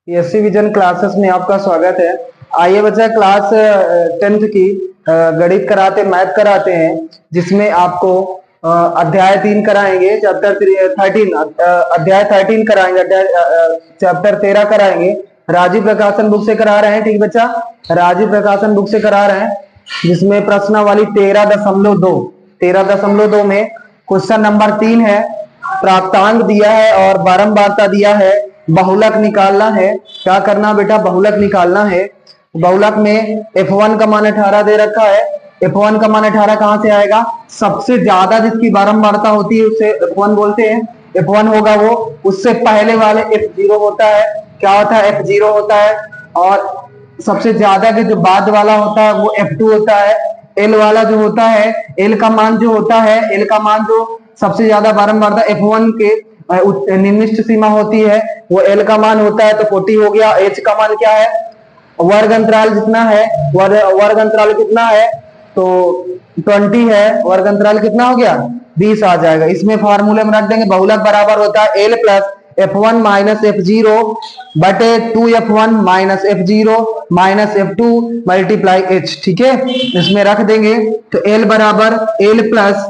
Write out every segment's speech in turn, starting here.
PSC vision classes में आपका स्वागत है। आइए बच्चा, क्लास 10th की गणित कराते, मैथ कराते हैं, जिसमें आपको अध्याय 3 कराएंगे, चैप्टर 13, अध्याय 13 कराएंगे, चैप्टर 13 कराएंगे। राजीव प्रकाशन बुक से करा रहे हैं, ठीक बच्चा, राजीव प्रकाशन बुक से करा रहे हैं, जिसमें प्रश्नावली 13.2 में क्वेश्चन नंबर 3 है। प्राप्तांक दिया है और बारंबारता दिया है, बहुलक निकालना है। क्या करना बेटा? बहुलक निकालना है। बहुलक में F1 का मान 18 दे रखा है। F1 का मान 18 कहां से आएगा? सबसे ज्यादा जिसकी बारंबारता होती है उसे F1 बोलते हैं। F1 होगा वो, उससे पहले वाले F0 होता है। क्या होता है? F0 होता है। और सबसे ज्यादा के जो बाद वाला होता है वो F2 होता है। L वाला जो होता है, L का मान जो होता है, L का मान जो सबसे ज्यादा बारंबारता F1 के निम्निष्ट सीमा होती है, वो L का मान होता है, तो 40 हो गया। H का मान क्या है? वर्ग अंतराल जितना है, वर्ग अंतराल कितना है? तो 20 है। वर्ग अंतराल कितना हो गया? 20 आ जाएगा। इसमें फार्मूले में रख देंगे, बहुलक बराबर होता है L plus F1 minus F0 बटे 2F1 minus F0 minus F2 multiply H। ठीक है, इसमें रख देंगे तो L बराबर L प्लस,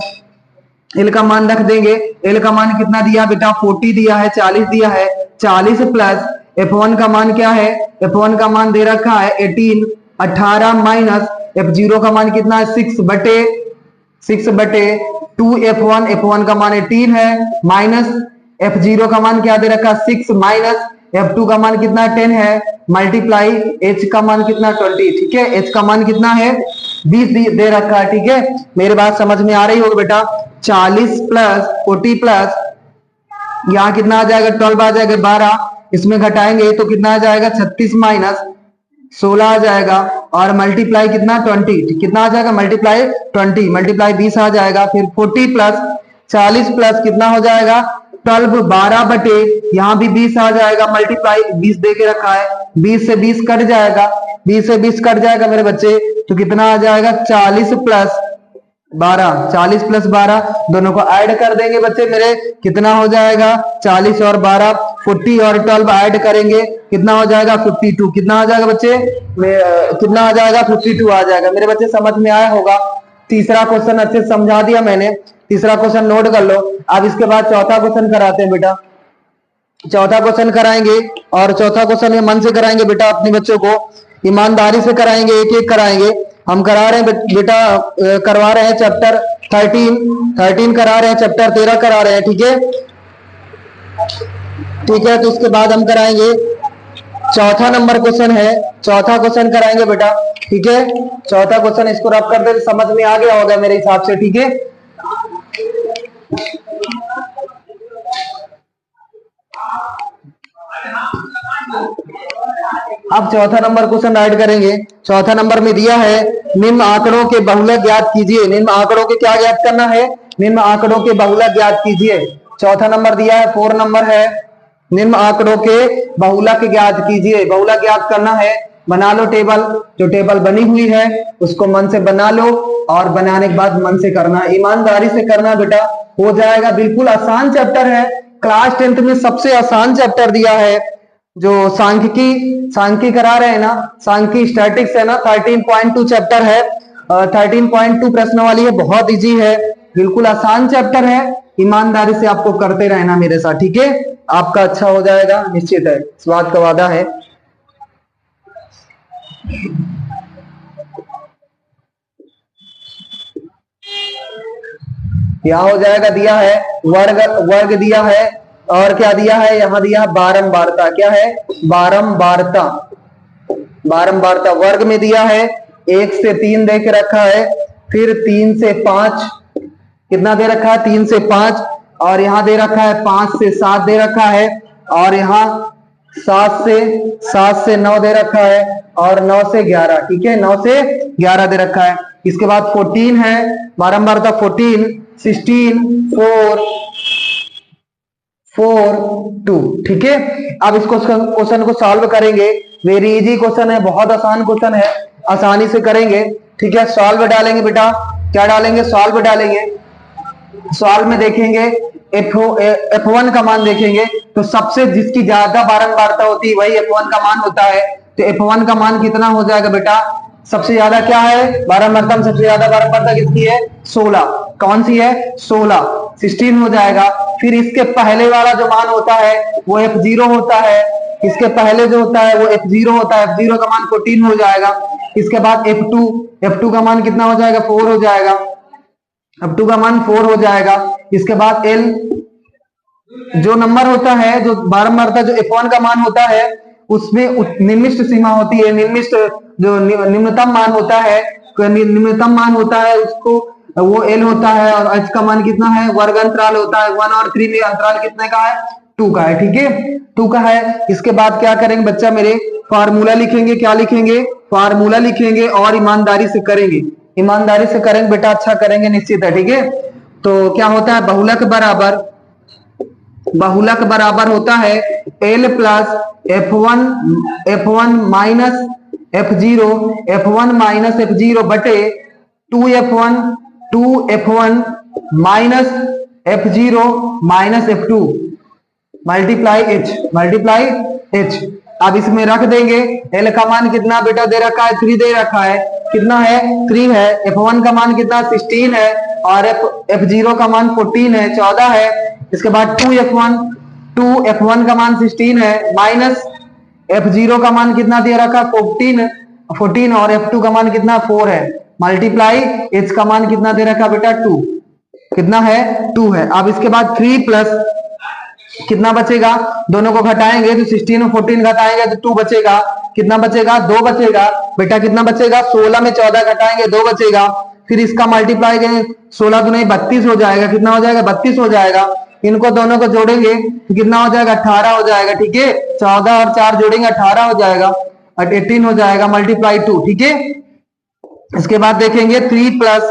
L का मान रख देंगे। L का मान कितना दिया बेटा? 40 दिया है, 40 दिया है। 40 प्लस F1 का मान क्या है? F1 का मान दे रखा है 18, 18 माइनस F0 का मान कितना है? 6 बटे 2F1, F1 का मान 18 है, माइनस F0 का मान क्या दे रखा है? 6 माइनस F2 का मान कितना? 10 है, मल्टीप्लाई H का मान कितना? 20। ठीक है, H का मान कितना है? 20 दे रखा है। ठीक है, मेरी बात समझ में आ रही होगी बेटा? 40 प्लस 40 प्लस यहाँ कितना आ जाएगा? 12 आ जाएगा, 12। इसमें घटाएंगे तो कितना आ जाएगा? 36 माइनस 16 आ जाएगा, और मल्टीप्लाई कितना? 20। कितना आ जाएगा? मल्टीप्लाई 20, मल्टीप्लाई 20 आ जाएगा। फिर 40 प्लस 40 प्लस कितना हो जाएगा? 12, 12 बटे यहाँ भी 20 आ जाएगा, मल्टीप्लाई 20 दे के रखा है, 20 से 20 कट जाएगा, 20 से 20 कट जाएगा मेरे बच्चे, तो कितना आ जाएगा? 40 प्लस 12, 40 प्लस 12 दोनों को ऐड कर देंगे बच्चे मेरे, कितना हो जाएगा? 40 और 12, 40 और 12 ऐड करेंगे, कितना हो जाएगा? 52। कितना आ जाएगा बच्चे? कितना आ जाएगा? 52 आ जाएगा। मेरे बच्चे समझ में आया होगा। तीसरा क्वेश्चन अच्छे से समझा दिया मैंने, तीसरा क्वेश्चन नोट कर लो। अब इसके बाद चौथा क्वेश्चन कराते हैं बेटा, चौथा क्वेश्चन कराएंगे, और चौथा क्वेश्चन मन से कराएंगे बेटा, अपने बच्चों को ईमानदारी से कराएंगे, एक एक कराएंगे। हम करा रहे हैं बेटा, करवा रहे हैं चैप्टर 13 करा रहे हैं, चैप्टर 13 करा रहे हैं। ठीक है, ठीक है, तो उसके बाद हम कराएंगे चौथा नंबर क्वेश्चन है, चौथा क्वेश्चन कराएंगे बेटा। ठीक है, चौथा क्वेश्चन इसको रब कर दे, समझ में आ गया होगा मेरे हिसाब से। ठीक है, अब चौथा नंबर क्वेश्चन ऐड करेंगे। चौथा नंबर में दिया है, निम्न आंकड़ों के बहुलक ज्ञात कीजिए। निम्न आंकड़ों के क्या ज्ञात करना है? निम्न आंकड़ों के बहुलक ज्ञात कीजिए। चौथा नंबर दिया है, 4 नंबर है, निम्न आंकड़ों के बहुलक ज्ञात कीजिए। बहुलक ज्ञात करना है, बना लो टेबल, जो टेबल बनी हुई है उसको मन से बना लो, और बनाने के बाद मन से करना, ईमानदारी से करना बेटा, हो जाएगा। बिल्कुल आसान चैप्टर है, क्लास 10th में सबसे आसान चैप्टर दिया है। जो सांख्यिकी करा रहे हैं ना, सांख्यिकी स्टैटिक्स है ना, 13.2 चैप्टर है, 13.2 प्रश्न वाली है, बहुत इजी है, बिल्कुल आसान चैप्टर है। ईमानदारी से आपको करते रहना मेरे साथ। ठीक है, आपका अच्छा हो जाएगा, निश्चित है, इस बात का वादा है। यहाँ हो जाएगा, दिया है वर्ग दिया है, और क्या दिया है? यहाँ दिया बारंबारता। क्या है? बारंबारता। बारंबारता वर्ग में दिया है 1 से 3 दे के रखा है, फिर 3 से 5, कितना दे रखा है? 3 से 5, और यहाँ दे रखा है 5 से 7 दे रखा है, और यहाँ 7 से 9 दे रखा है, और 9 से 11। ठीक है, 9 से 11 दे रखा है। इसके बाद 14 है, बारंबारता 14, 16, 4, 2। ठीक है, अब इस क्वेश्चन को सॉल्व करेंगे। वेरी इजी क्वेश्चन है, बहुत आसान क्वेश्चन है, आसानी से करेंगे। ठीक है, सॉल्व डालेंगे बेटा, क्या डालेंगे? सॉल्व डालेंगे। सवाल में देखेंगे F1 का मान देखेंगे तो सबसे जिसकी ज्यादा बारंबारता होती है वही F1 का मान होता है। तो F1 का मान कितना हो जाएगा बेटा, सबसे ज्यादा क्या है बारंबारता में, सबसे ज्यादा बारंबारता किसकी है 16, कौन सी है 16, 16 हो जाएगा। फिर इसके पहले वाला जो मान होता है वो F0 होता है, इसके पहले जो होता है वो F0 होता है, F0 का मान 14 हो जाएगा। इसके बाद F2 का मान कितना हो जाएगा 4 हो जाएगा, F2 का मान 4 हो जाएगा। इसके बाद L जो नंबर होता है, जो बारंबारता जो F1 का मान होता है उसमें निम्निष्ट सीमा होती है, निम्निष्ट जो निम्नतम मान होता है, निम्नतम मान होता है उसको वो L होता है। और H का मान कितना है, वर्ग अंतराल होता है, 1 और 3 में अंतराल कितने का है 2 का है, ठीक है 2 का है। इसके बाद क्या करेंगे बच्चा मेरे, फार्मूला लिखेंगे, क्या लिखेंगे फार्मूला लिखेंगे और ईमानदारी से करेंगे, ईमानदारी से करेंगे बेटा, अच्छा करेंगे निश्चित है, ठीक है। तो क्या होता है बहुलक बराबर होता है L plus F1 minus F0 बटे 2F1 minus F0 minus F2 multiply H। अब इसमें रख देंगे L का मान कितना बेटा दे रखा है 3 दे रखा है, कितना है 3 है। F1 का मान कितना 16 है और F0 का मान 14 है 14 है। इसके बाद 2F1 का मान 16 है माइनस F0 का मान कितना दे रखा 14 और F2 का मान कितना 4 है, मल्टीप्लाई H का मान कितना दे रखा बेटा 2, कितना है 2 है। अब इसके बाद 3 प्लस कितना बचेगा, दोनों को घटाएंगे तो 16 और 14 घटाएंगे तो 2 बचेगा, कितना बचेगा 2 बचेगा बेटा, कितना बचेगा 16 में 14 घटाएंगे 2 बचेगा। फिर इसका मल्टीप्लाई करेंगे 16 दूनी 32 हो जाएगा, कितना हो जाएगा 32 हो जाएगा। इनको दोनों को जोड़ेंगे तो कितना हो जाएगा 18 हो जाएगा, ठीक है 14 और 4 जोड़ेंगे 18 हो जाएगा और 18 हो जाएगा मल्टीप्लाई 2, ठीक है। इसके बाद देखेंगे 3 प्लस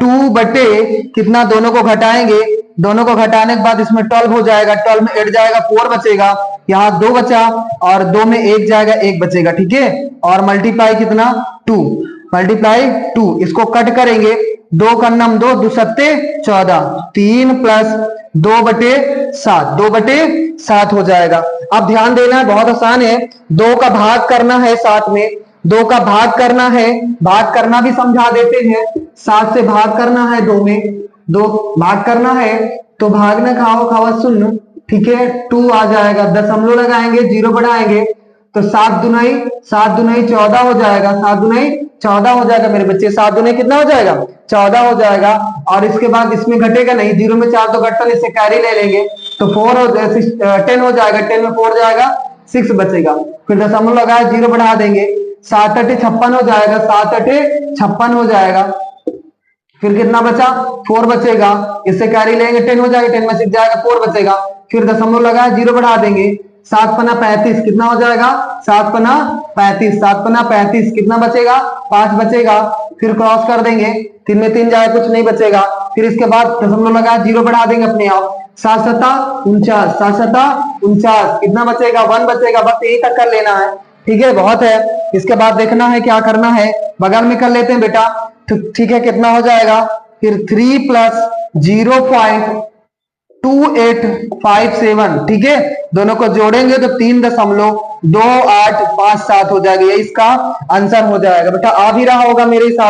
2 बटे कितना, दोनों को घटाएंगे, दोनों को घटाने के बाद इसमें 12 हो जाएगा, 12 में 8 जाएगा 4 बचेगा, यहाँ 2 बचा और 2 में 1 जाएगा 1 बचेगा, ठीक है। और मल्टीप्लाई कितना 2, मल्टीप्लाई 2, इसको कट करेंगे 2 का नम 2 2 सत्ते 14, 3 प्लस 2 बटे 7 हो जाएगा। अब ध्यान देना है बहुत आसान है, 2 का भाग करना है 7 में, 2 का भाग करना है, भाग करना भी समझा देते हैं, 7 से भाग करना है 2 में, 2 भाग करना है तो भाग ना खाओ सुन, ठीक है 2 आ जाएगा, दशमलव लगाएंगे 0 बढ़ाएंगे तो 7 दुनाई 14 हो जाएगा, 7 दुनाई 14 हो जाएगा मेरे बच्चे, 7 दुनाई कितना हो जाएगा 14 हो जाएगा। और इसके बाद इसमें घटेगा नहीं, 0 में 4 तो घटता, इससे कैरी ले लेंगे तो 10 हो जाएगा, 10 में 4 जाएगा 6 बचेगा। फिर दशमलव लगाया 0 बढ़ा देंगे, 7 8 56 हो जाएगा, 7 8 56 हो जाएगा। फिर कितना बचा 4 बचेगा, इससे कैरी लेंगे 10 हो जाएगा, 10 में 6 जाएगा 4 बचेगा। फिर दशमलव लगाया 0 बढ़ा देंगे, 7 पना 35 कितना हो जाएगा 7 पना 35 कितना बचेगा 5 बचेगा। फिर क्रॉस कर देंगे, 3 में 3 जाएगा कुछ नहीं बचेगा। फिर इसके बाद दशमलव लगाया 0 बढ़ा देंगे अपने आप, 7 7 49 कितना बचेगा 1 बचेगा, बस यही तक कर लेना है, ठीक है बहुत है। इसके बाद देखना है क्या करना है, बगल में कर लेते हैं बेटा, ठीक है कितना हो जाएगा फिर 3 प्लस 0.2857, ठीक है दोनों को जोड़ेंगे तो 3.2857 हो जाएगा, ये इसका आंसर हो जाएगा बेटा, आ भी रहा होगा मेरे हिसाब